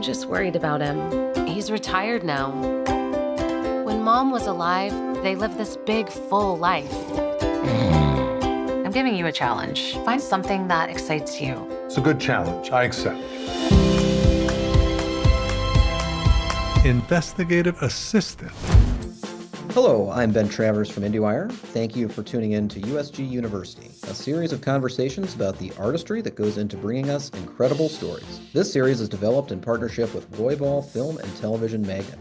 just worried about him. He's retired now. When Mom was alive, they lived this big, full life. I'm giving you a challenge. Find something that excites you. It's a good challenge. I accept. Investigative assistant. Hello, I'm Ben Travers from IndieWire. Thank you for tuning in to USG University, a series of conversations about the artistry that goes into bringing us incredible stories. This series is developed in partnership with Roybal Film and TV Magnet.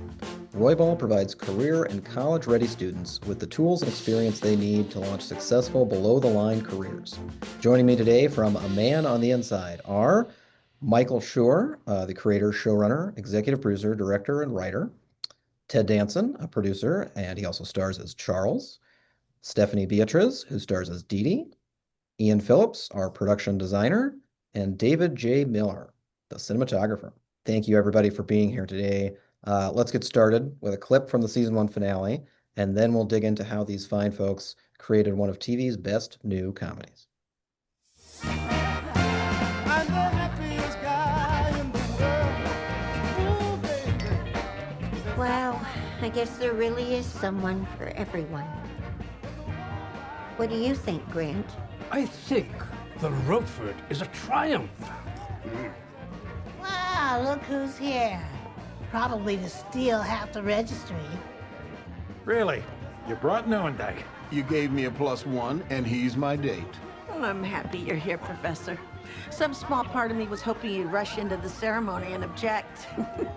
Roybal provides career and college-ready students with the tools and experience they need to launch successful below-the-line careers. Joining me today from A Man on the Inside are Michael Schur, the creator, showrunner, executive producer, director, and writer. Ted Danson, a producer, and he also stars as Charles. Stephanie Beatriz, who stars as Dee Dee. Ian Phillips, our production designer. And David J. Miller, the cinematographer. Thank you, everybody, for being here today. Let's get started with a clip from the season 1 finale, and then we'll dig into how these fine folks created one of TV's best new comedies. Well, I guess there really is someone for everyone. What do you think, Grant? I think the Roquefort is a triumph. Wow, look who's here. Probably to steal half the registry. Really? You brought Noendijk. You gave me a +1, and he's my date. Well, I'm happy you're here, Professor. Some small part of me was hoping you'd rush into the ceremony and object,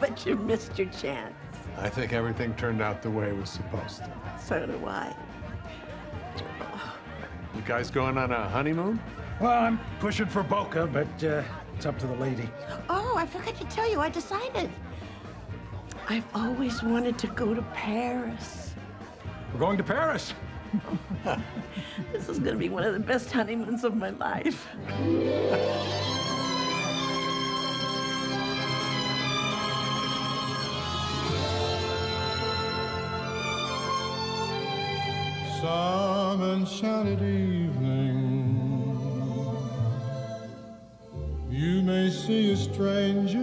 but you missed your chance. I think everything turned out the way it was supposed to. So do I. You guys going on a honeymoon? Well, I'm pushing for Boca, but it's up to the lady. Oh, I forgot to tell you, I decided. I've always wanted to go to Paris. We're going to Paris. This is gonna be one of the best honeymoons of my life. Some enchanted evening, you may see a stranger.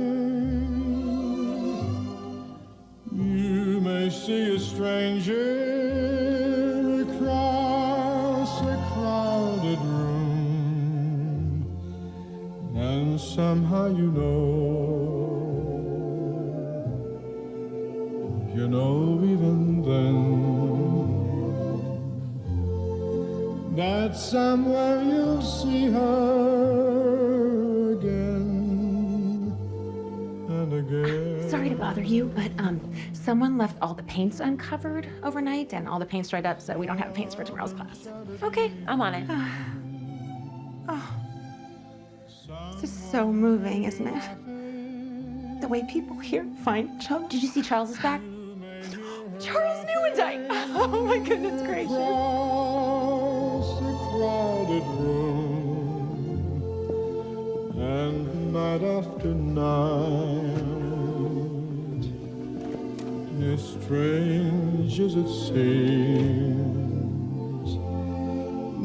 You may see a stranger across a crowded room, and somehow you know even then, that somewhere you'll see her again and again. Sorry to bother you, but someone left all the paints uncovered overnight and all the paints dried up, so we don't have paints for tomorrow's class. Okay, I'm on it. Oh, this is so moving, isn't it? The way people here find Chuck. Did you see Charles's back? Charles Newendike! Oh my goodness gracious. Across a crowded room, and night after night, as strange as it seems,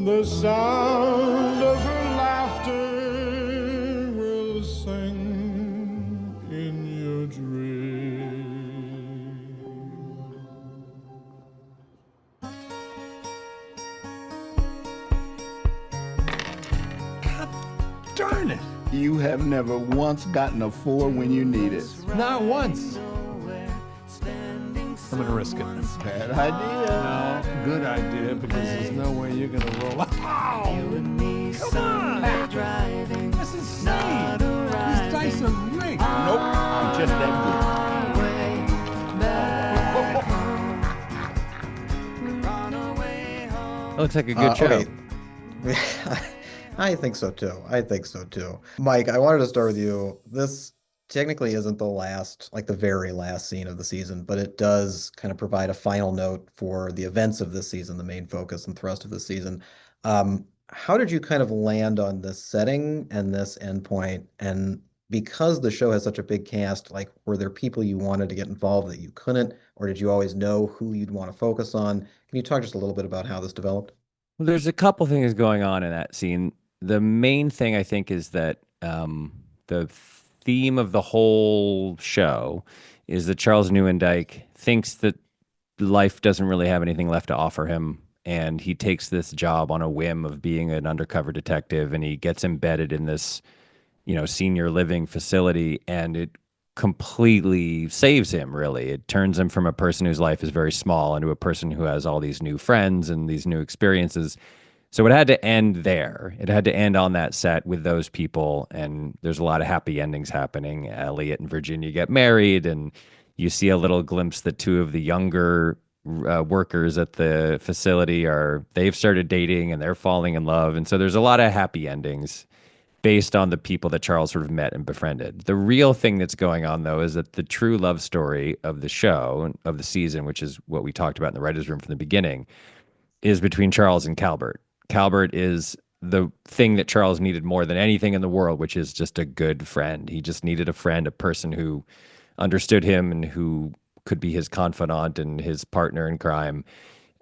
the sound of her laughter will sing in your dreams. Darn it. You have never once gotten a 4 when you need it. Not once. I'm gonna risk it. Bad idea. No, good idea, because there's no way you're gonna roll out. Ow! Come on! This is insane! These dice are rigged. Nope, I'm just that That looks like a good show. Okay. I think so too. Mike, I wanted to start with you. This technically isn't the last, like the very last scene of the season, but it does kind of provide a final note for the events of this season, the main focus and thrust of the season. How did you kind of land on this setting and this endpoint? And because the show has such a big cast, like, were there people you wanted to get involved that you couldn't, or did you always know who you'd want to focus on? Can you talk just a little bit about how this developed? Well, there's a couple things going on in that scene. The main thing I think is that the theme of the whole show is that Charles Newendike thinks that life doesn't really have anything left to offer him. And he takes this job on a whim of being an undercover detective, and he gets embedded in this, senior living facility, and it completely saves him, really. It turns him from a person whose life is very small into a person who has all these new friends and these new experiences. So it had to end there. It had to end on that set with those people, and there's a lot of happy endings happening. Elliott and Virginia get married, and you see a little glimpse that two of the younger workers at the facility they've started dating and they're falling in love. And so there's a lot of happy endings based on the people that Charles sort of met and befriended. The real thing that's going on, though, is that the true love story of the show, of the season, which is what we talked about in the writer's room from the beginning, is between Charles and Calbert. Calbert is the thing that Charles needed more than anything in the world, which is just a good friend. He just needed a friend, a person who understood him and who could be his confidant and his partner in crime.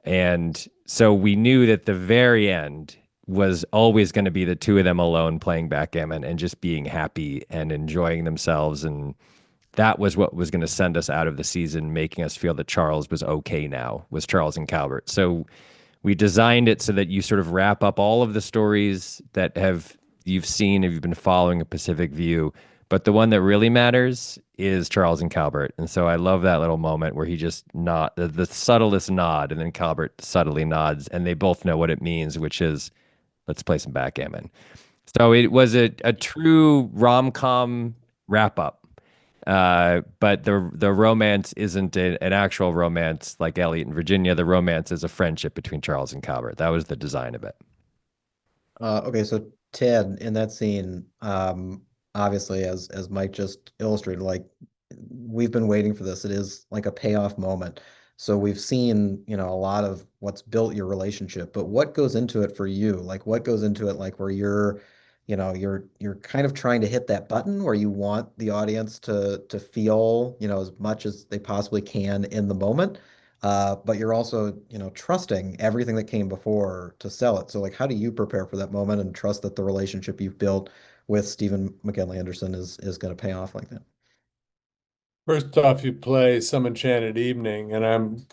And so we knew that the very end was always going to be the two of them alone playing backgammon and just being happy and enjoying themselves. And that was what was going to send us out of the season, making us feel that Charles was okay now, was Charles and Calbert. So we designed it so that you sort of wrap up all of the stories that you've seen if you've been following a Pacific View. But the one that really matters is Charles and Calbert. And so I love that little moment where he just the subtlest nod, and then Calbert subtly nods, and they both know what it means, which is, let's play some backgammon. So it was a true rom-com wrap-up. But the romance isn't an actual romance like Elliott and Virginia. The romance is a friendship between Charles and Calbert. That was the design of it. Okay, so Ted, in that scene, obviously, as Mike just illustrated, like, we've been waiting for this. It is like a payoff moment. So we've seen, a lot of what's built your relationship, but what goes into it for you? Like, what goes into it, like, where you're kind of trying to hit that button where you want the audience to feel, as much as they possibly can in the moment. But you're also, trusting everything that came before to sell it. So, like, how do you prepare for that moment and trust that the relationship you've built with Stephen McKinley Anderson is going to pay off like that? First off, you play Some Enchanted Evening, and I'm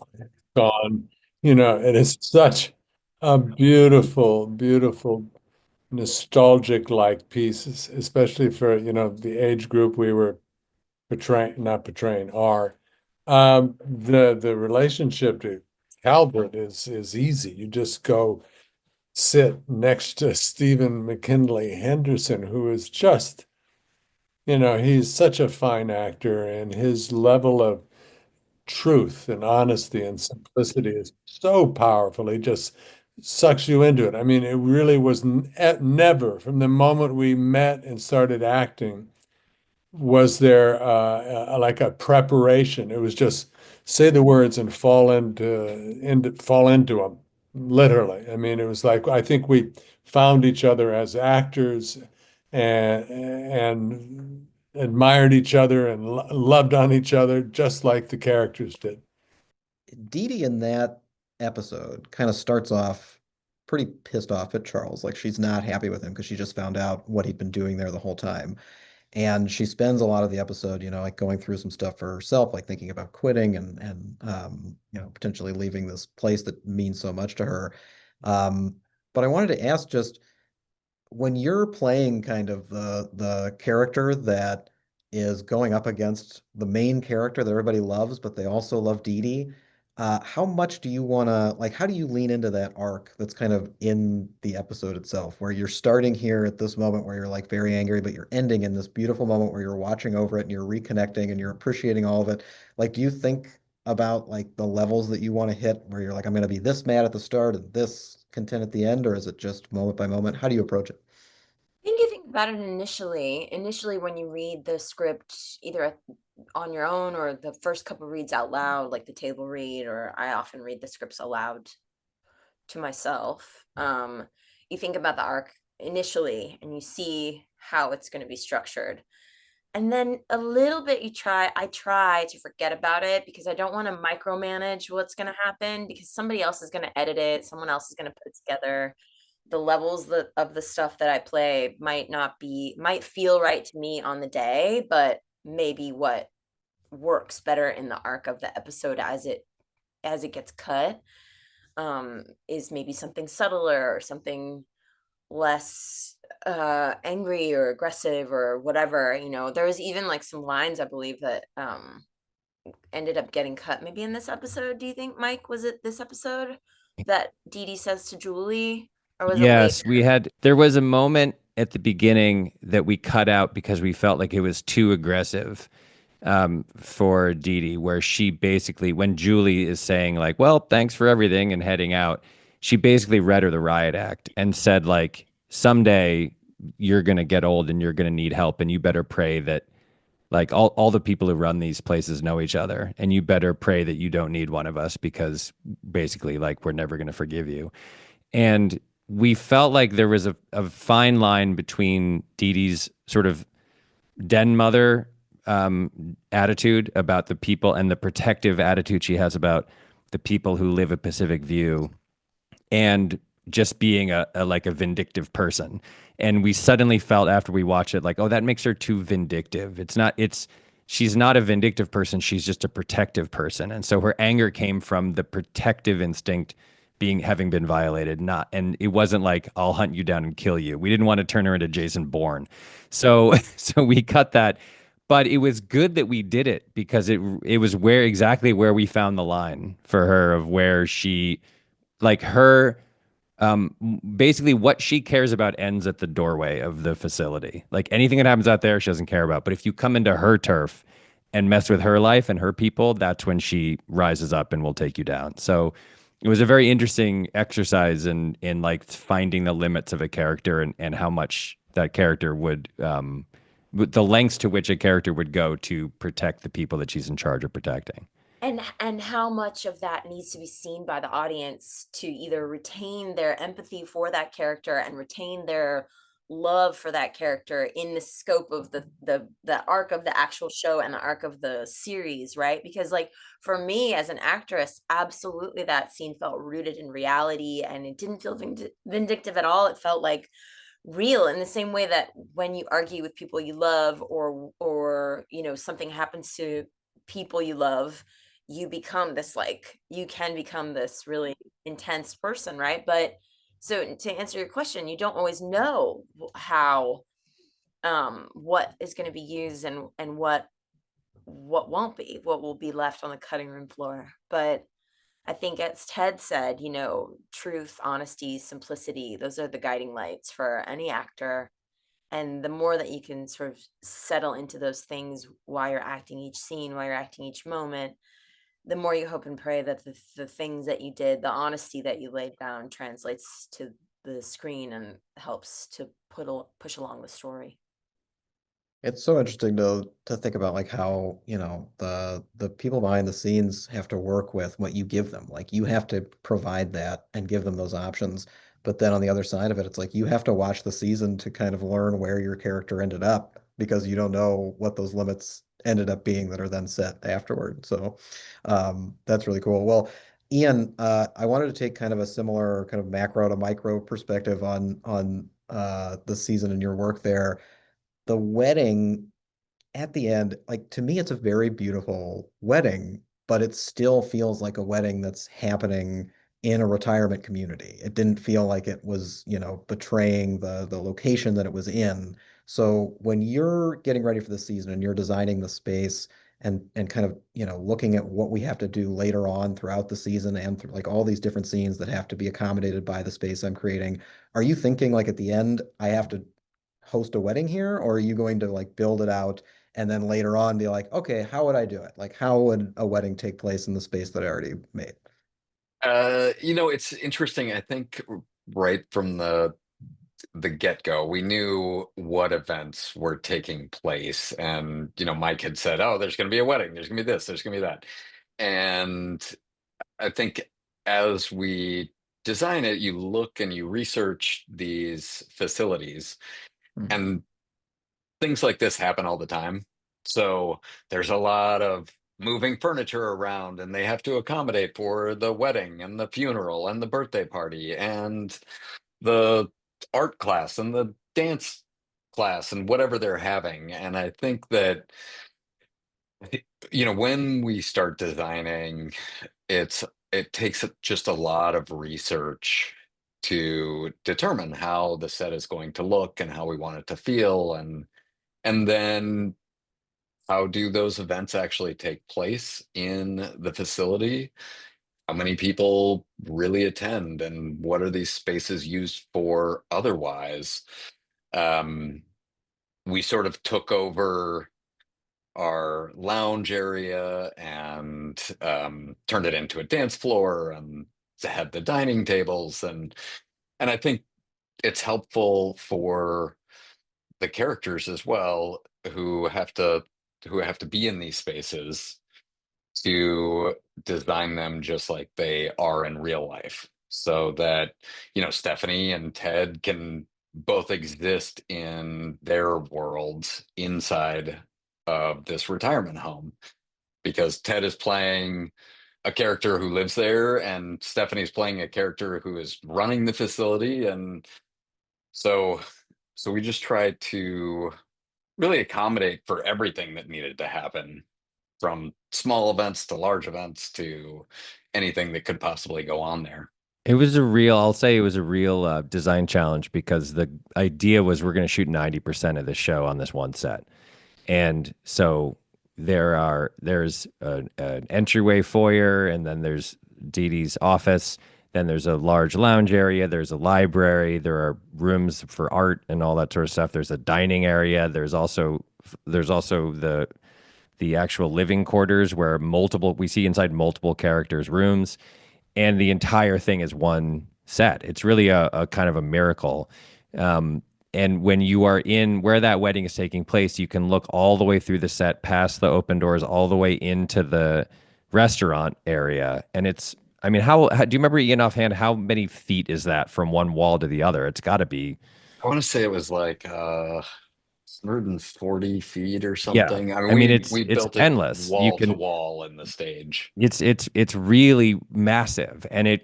gone. It is such a beautiful, beautiful, nostalgic-like piece, especially for, the age group we were not portraying, are. The relationship to Calvert is easy. You just go sit next to Stephen McKinley Henderson, who is just, he's such a fine actor, and his level of truth and honesty and simplicity is so powerful. He just sucks you into it. I mean, it really was never, from the moment we met and started acting, was there like a preparation. It was just say the words and fall into them, literally. I mean, it was like, I think we found each other as actors, and admired each other and loved on each other just like the characters did. Dee Dee in that episode kind of starts off pretty pissed off at Charles. Like, she's not happy with him because she just found out what he'd been doing there the whole time. And she spends a lot of the episode, like, going through some stuff for herself, like thinking about quitting and potentially leaving this place that means so much to her. But I wanted to ask, just when you're playing kind of the character that is going up against the main character that everybody loves, but they also love Dee Dee, how much do you want to, like, how do you lean into that arc that's kind of in the episode itself, where you're starting here at this moment where you're, like, very angry, but you're ending in this beautiful moment where you're watching over it and you're reconnecting and you're appreciating all of it? Like, do you think about, like, the levels that you want to hit where you're like, I'm going to be this mad at the start and this content at the end, or is it just moment by moment? How do you approach it? I think you think about it initially when you read the script, either on your own or the first couple reads out loud, like the table read, or I often read the scripts aloud to myself. You think about the arc initially and you see how it's going to be structured. And then a little bit I try to forget about it because I don't want to micromanage what's going to happen, because somebody else is going to edit it. Someone else is going to put it together. the levels of the stuff that I play might feel right to me on the day, but maybe what works better in the arc of the episode as it gets cut is maybe something subtler or something less angry or aggressive or whatever. There was even like some lines, I believe, that ended up getting cut maybe in this episode. Do you think, Mike, was it this episode that Dee Dee says to Julie, or was it Yes, later? there was a moment at the beginning that we cut out because we felt like it was too aggressive for Dee Dee, where she basically, when Julie is saying like, well, thanks for everything and heading out, she basically read her the riot act and said like, someday you're going to get old and you're going to need help, and you better pray that like all the people who run these places know each other, and you better pray that you don't need one of us, because basically like we're never going to forgive you. And we felt like there was a fine line between Dee Dee's sort of den mother attitude about the people and the protective attitude she has about the people who live at Pacific View, and just being a like a vindictive person. And we suddenly felt after we watched it like, oh, that makes her too vindictive. She's not a vindictive person. She's just a protective person. And so her anger came from the protective instinct having been violated, and it wasn't like, I'll hunt you down and kill you. We didn't want to turn her into Jason Bourne. So we cut that. But it was good that we did it, because it was exactly where we found the line for her of where she, like her, basically what she cares about ends at the doorway of the facility. Like anything that happens out there, she doesn't care about. But if you come into her turf and mess with her life and her people, that's when she rises up and will take you down. So it was a very interesting exercise in like finding the limits of a character, and how much that character would, the lengths to which a character would go to protect the people that she's in charge of protecting. And how much of that needs to be seen by the audience to either retain their empathy for that character and retain their love for that character in the scope of the arc of the actual show and the arc of the series, right? Because like for me as an actress, absolutely that scene felt rooted in reality, and it didn't feel vindictive at all. It felt like real, in the same way that when you argue with people you love, or something happens to people you love, you can become this really intense person, right? But so to answer your question, you don't always know how what is going to be used and what won't be, what will be left on the cutting room floor. But I think, as Ted said, truth, honesty, simplicity, those are the guiding lights for any actor. And the more that you can sort of settle into those things while you're acting each scene, while you're acting each moment, the more you hope and pray that the things that you did, the honesty that you laid down, translates to the screen and helps to push along the story. It's so interesting to think about like how, the people behind the scenes have to work with what you give them. Like you have to provide that and give them those options. But then on the other side of it, it's like you have to watch the season to kind of learn where your character ended up, because you don't know what those limits ended up being that are then set afterward. So that's really cool. Well, Ian, I wanted to take kind of a similar kind of macro to micro perspective on the season and your work there. The wedding at the end, like to me, it's a very beautiful wedding, but it still feels like a wedding that's happening in a retirement community. It didn't feel like it was, betraying the location that it was in. So when you're getting ready for the season and you're designing the space and kind of, looking at what we have to do later on throughout the season and through like all these different scenes that have to be accommodated by the space I'm creating, are you thinking like at the end, I have to host a wedding here, or are you going to like build it out and then later on be like, okay, how would I do it? Like, how would a wedding take place in the space that I already made? It's interesting. I think right from the get-go, we knew what events were taking place. And, Mike had said, oh, there's going to be a wedding. There's going to be this, there's going to be that. And I think as we design it, you look and you research these facilities, and things like this happen all the time. So there's a lot of moving furniture around, and they have to accommodate for the wedding and the funeral and the birthday party. And the art class and the dance class and whatever they're having. And I think that, when we start designing, it takes just a lot of research to determine how the set is going to look and how we want it to feel, and then how do those events actually take place in the facility? How many people really attend, and what are these spaces used for otherwise? We sort of took over our lounge area and turned it into a dance floor, and had the dining tables, and I think it's helpful for the characters as well, who have to be in these spaces, to design them just like they are in real life, so that Stephanie and Ted can both exist in their worlds inside of this retirement home, because Ted is playing a character who lives there and Stephanie's playing a character who is running the facility. And so we just tried to really accommodate for everything that needed to happen, from small events to large events to anything that could possibly go on there. I'll say it was a real design challenge, because the idea was we're going to shoot 90% of the show on this one set. And so there's an entryway foyer, and then there's Dee Dee's office. Then there's a large lounge area. There's a library. There are rooms for art and all that sort of stuff. There's a dining area. There's also the actual living quarters where we see inside multiple characters' rooms, and the entire thing is one set. It's really a kind of a miracle. And when you are in where that wedding is taking place, you can look all the way through the set, past the open doors, all the way into the restaurant area. And how do you remember, Ian, offhand, how many feet is that from one wall to the other? It's got to be. I want to say it was like 140 feet or something. Yeah. We built endless. It wall to wall in the stage. It's really massive, and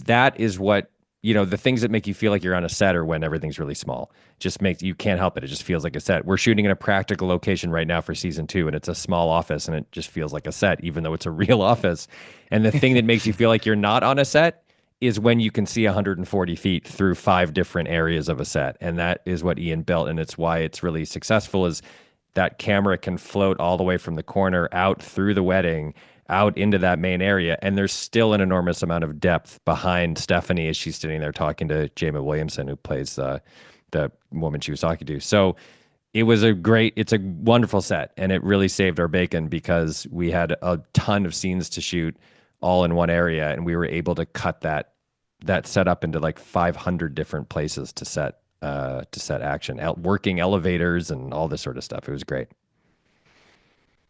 that is what, the things that make you feel like you're on a set are when everything's really small. You can't help it. It just feels like a set. We're shooting in a practical location right now for season 2, and it's a small office, and it just feels like a set, even though it's a real office. And the thing that makes you feel like you're not on a set is when you can see 140 feet through 5 different areas of a set. And that is what Ian built, and it's why it's really successful, is that camera can float all the way from the corner out through the wedding, out into that main area, and there's still an enormous amount of depth behind Stephanie as she's sitting there talking to Jamie Williamson, who plays the woman she was talking to. So it's a wonderful set, and it really saved our bacon, because we had a ton of scenes to shoot all in one area, and we were able to cut that set up into like 500 different places to set action, working elevators and all this sort of stuff. It was great.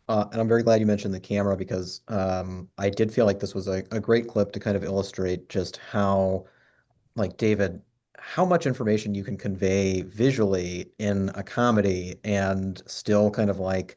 And I'm very glad you mentioned the camera, because I did feel like this was a great clip to kind of illustrate just how, like David, how much information you can convey visually in a comedy and still kind of like,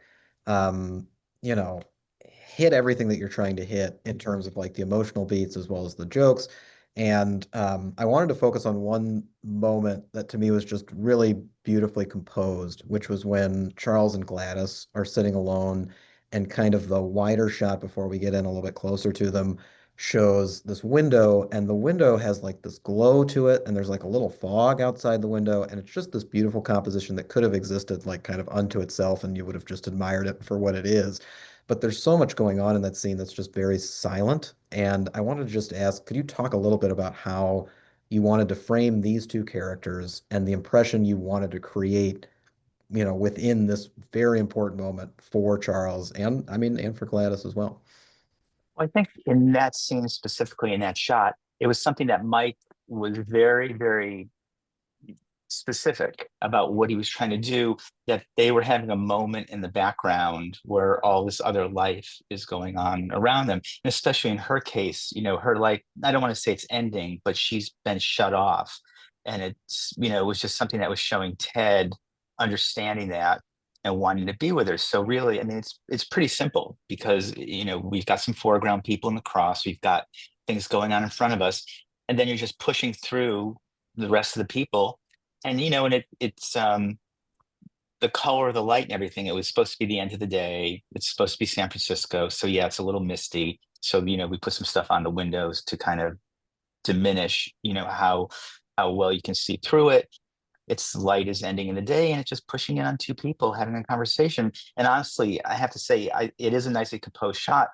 hit everything that you're trying to hit in terms of like the emotional beats as well as the jokes. And I wanted to focus on one moment that to me was just really beautifully composed, which was when Charles and Gladys are sitting alone, and kind of the wider shot before we get in a little bit closer to them shows this window, and the window has like this glow to it, and there's like a little fog outside the window, and it's just this beautiful composition that could have existed like kind of unto itself, and you would have just admired it for what it is. But there's so much going on in that scene that's just very silent. And I wanted to just ask, could you talk a little bit about how you wanted to frame these two characters and the impression you wanted to create, within this very important moment for Charles and for Gladys as well? I think in that scene, specifically in that shot, it was something that Mike was very, very specific about what he was trying to do, that they were having a moment in the background where all this other life is going on around them. And especially in her case, her, like, I don't want to say it's ending, but she's been shut off. And it's, it was just something that was showing Ted understanding that and wanting to be with her. So really, it's pretty simple, because, we've got some foreground people in the cross, we've got things going on in front of us, and then you're just pushing through the rest of the people. And, and it's the color, the light and everything. It was supposed to be the end of the day. It's supposed to be San Francisco. So yeah, it's a little misty. So, we put some stuff on the windows to kind of diminish, how well you can see through it. Its light is ending in the day, and it's just pushing in on two people having a conversation. And honestly, I have to say, it is a nicely composed shot,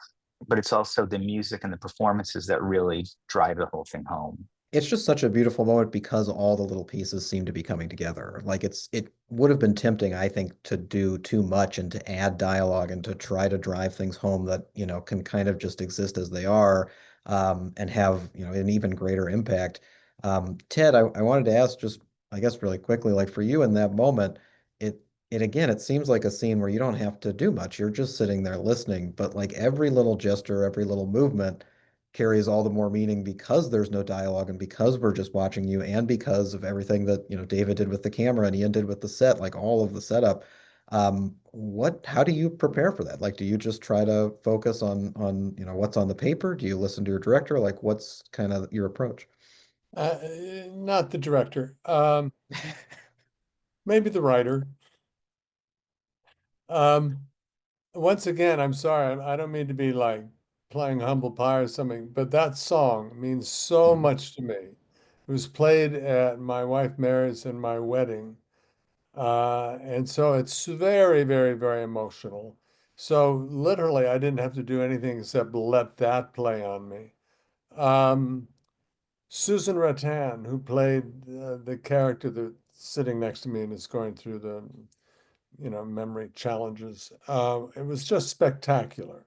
but it's also the music and the performances that really drive the whole thing home. It's just such a beautiful moment because all the little pieces seem to be coming together. Like it would have been tempting, I think, to do too much and to add dialogue and to try to drive things home that, can kind of just exist as they are, and have, an even greater impact. Ted, I wanted to ask just, I guess, really quickly, like for you in that moment, it again, it seems like a scene where you don't have to do much. You're just sitting there listening, but like every little gesture, every little movement carries all the more meaning because there's no dialogue and because we're just watching you and because of everything that, David did with the camera and Ian did with the set, like all of the setup. How do you prepare for that? Like, do you just try to focus on, what's on the paper? Do you listen to your director? Like, what's kind of your approach? Not the director. Maybe the writer. Once again, I'm sorry, I don't mean to be like playing humble pie or something, but that song means so much to me. It was played at my wife Mary's and my wedding. And so it's very, very, very emotional. So literally, I didn't have to do anything except let that play on me. Susan Rattan, who played the character that's sitting next to me and is going through the, memory challenges. It was just spectacular.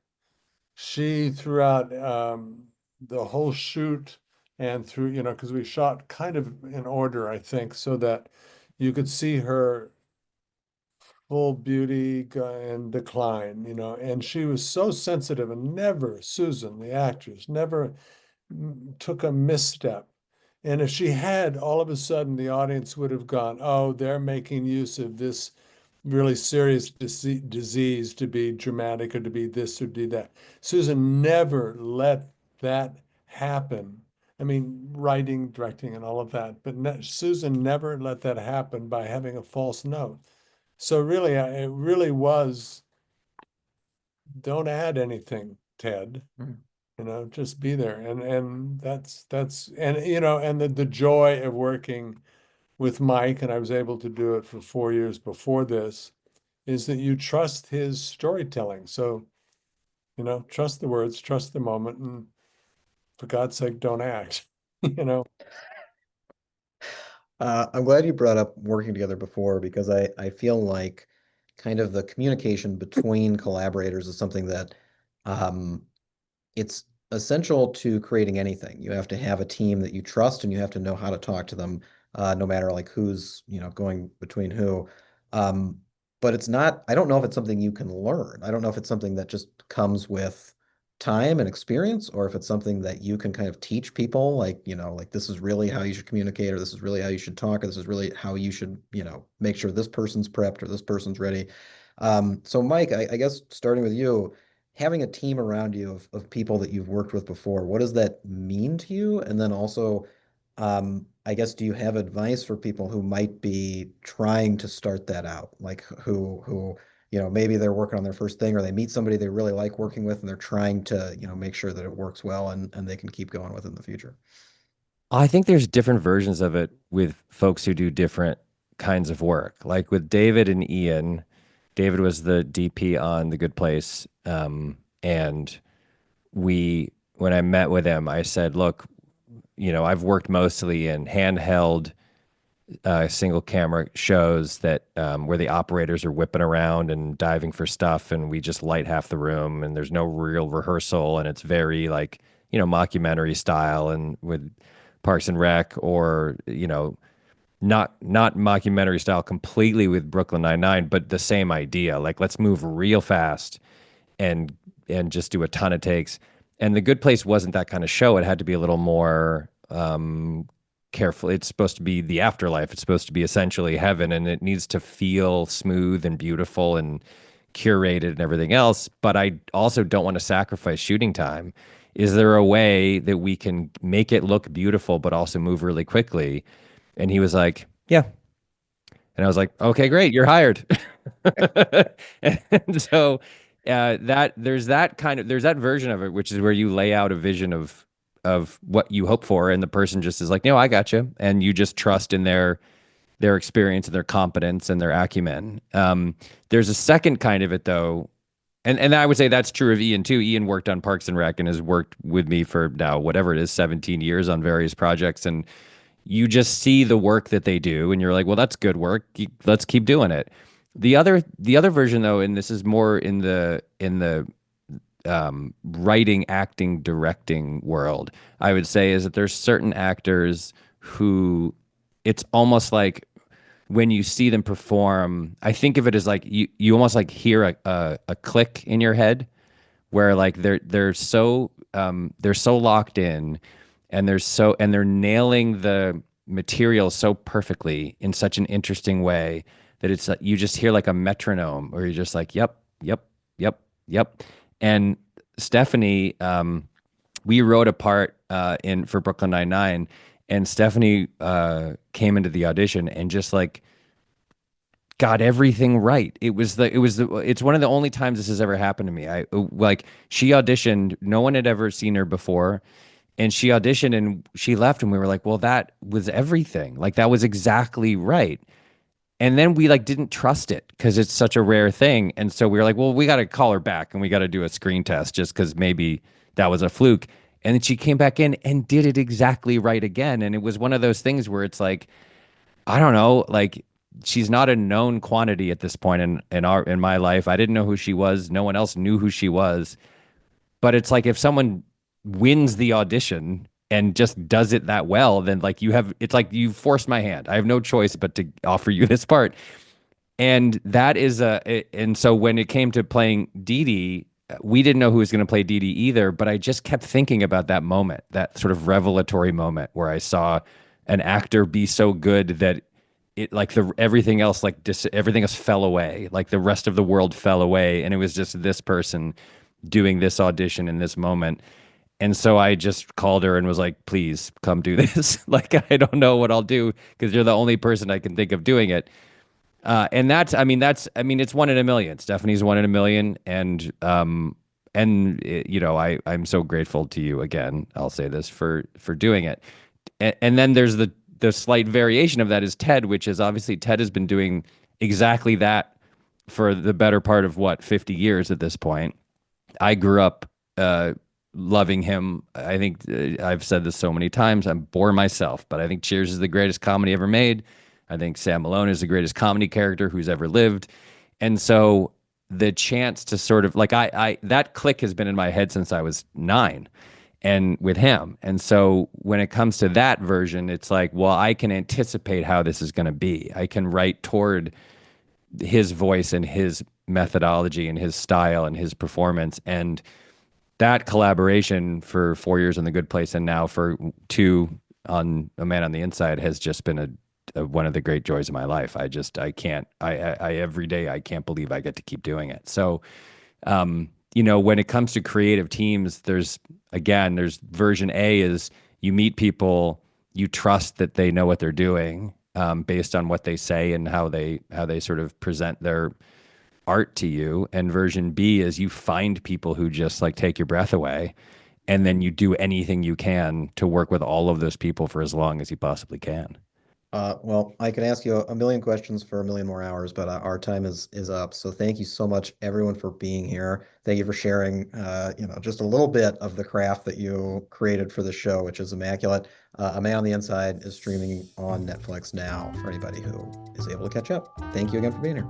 She, throughout the whole shoot and through, because we shot kind of in order, I think, so that you could see her full beauty and decline, and she was so sensitive and never, Susan, the actress, never took a misstep. And if she had, all of a sudden the audience would have gone, oh, they're making use of this really serious disease to be dramatic or to be this or do that. Susan never let that happen. I mean, writing, directing, and all of that, but Susan never let that happen by having a false note. So really, it really was, don't add anything, Ted. Just be there. And that's and and the joy of working with Mike, and I was able to do it for 4 years before this, is that you trust his storytelling. So, trust the words, trust the moment, and for God's sake, don't act. I'm glad you brought up working together before because I feel like kind of the communication between collaborators is something that it's essential to creating anything. You have to have a team that you trust and you have to know how to talk to them, no matter like who's, going between who. But it's not, I don't know if it's something you can learn. I don't know if it's something that just comes with time and experience, or if it's something that you can kind of teach people, like, like this is really how you should communicate, or this is really how you should talk, or this is really how you should, make sure this person's prepped or this person's ready. So Mike, I guess starting with you, having a team around you of people that you've worked with before, what does that mean to you? And then also, I guess, do you have advice for people who might be trying to start that out? Like who, maybe they're working on their first thing or they meet somebody they really like working with and they're trying to, make sure that it works well and they can keep going with it in the future. I think there's different versions of it with folks who do different kinds of work. Like with David and Ian, David was the DP on The Good Place. And when I met with him, I said, look, I've worked mostly in handheld single camera shows that where the operators are whipping around and diving for stuff and we just light half the room and there's no real rehearsal and it's very like, mockumentary style and with Parks and Rec or, not mockumentary style completely with Brooklyn Nine-Nine, but the same idea. Like, let's move real fast and just do a ton of takes. And The Good Place wasn't that kind of show. It had to be a little more careful. It's supposed to be the afterlife. It's supposed to be essentially heaven, and it needs to feel smooth and beautiful and curated and everything else. But I also don't want to sacrifice shooting time. Is there a way that we can make it look beautiful but also move really quickly? And he was like, yeah. And I was like, okay, great, you're hired. And so there's that version of it, which is where you lay out a vision of what you hope for, and the person just is like, no, I got you, and you just trust in their experience and their competence and their acumen. There's a second kind of it though, and I would say that's true of Ian too. Ian worked on Parks and Rec and has worked with me for now whatever it is, 17 years on various projects, and you just see the work that they do and you're like, well, that's good work. Let's keep doing it. The other version though, and this is more in the writing, acting, directing world, I would say, is that there's certain actors who it's almost like when you see them perform, I think of it as like you almost like hear a click in your head where like they're so locked in, and they're nailing the material so perfectly in such an interesting way that it's like you just hear like a metronome, or you're just like, yep, yep, yep, yep. And Stephanie, we wrote a part for Brooklyn Nine-Nine, and Stephanie came into the audition and just like got everything right. It's one of the only times this has ever happened to me. She auditioned, no one had ever seen her before. And she auditioned and she left, and we were like, well, that was everything. Like, that was exactly right. And then we like didn't trust it because it's such a rare thing. And so we were like, well, we got to call her back and we got to do a screen test just because maybe that was a fluke. And then she came back in and did it exactly right again. And it was one of those things where it's like, I don't know, like, she's not a known quantity at this point in my life. I didn't know who she was. No one else knew who she was. But it's like if someone wins the audition and just does it that well, then like it's like you forced my hand. I have no choice but to offer you this part. And that is and so when it came to playing Dee Dee, we didn't know who was going to play Dee Dee either, but I just kept thinking about that moment, that sort of revelatory moment where I saw an actor be so good that it like everything else fell away, like the rest of the world fell away, and it was just this person doing this audition in this moment. And so I just called her and was like, please come do this. Like, I don't know what I'll do because you're the only person I can think of doing it. And it's 1 in a million. Stephanie's 1 in a million. And I'm so grateful to you again. I'll say this for doing it. And then there's the slight variation of that is Ted, which is obviously Ted has been doing exactly that for the better part of 50 years at this point. I grew up, loving him. I think I've said this so many times, I'm bored myself, but I think Cheers is the greatest comedy ever made. I think Sam Malone is the greatest comedy character who's ever lived. And so the chance to sort of like, that click has been in my head since I was 9 and with him. And so when it comes to that version, it's like, well, I can anticipate how this is going to be. I can write toward his voice and his methodology and his style and his performance. And that collaboration for 4 years on The Good Place and now for 2 on A Man on the Inside has just been one of the great joys of my life. I every day, I can't believe I get to keep doing it. So, when it comes to creative teams, there's version A is you meet people, you trust that they know what they're doing, based on what they say and how they sort of present their art to you. And version B is you find people who just like take your breath away, and then you do anything you can to work with all of those people for as long as you possibly can. Well, I could ask you a million questions for a million more hours, but our time is up. So thank you so much, everyone, for being here. Thank you for sharing, just a little bit of the craft that you created for the show, which is immaculate. A Man on the Inside is streaming on Netflix now for anybody who is able to catch up. Thank you again for being here.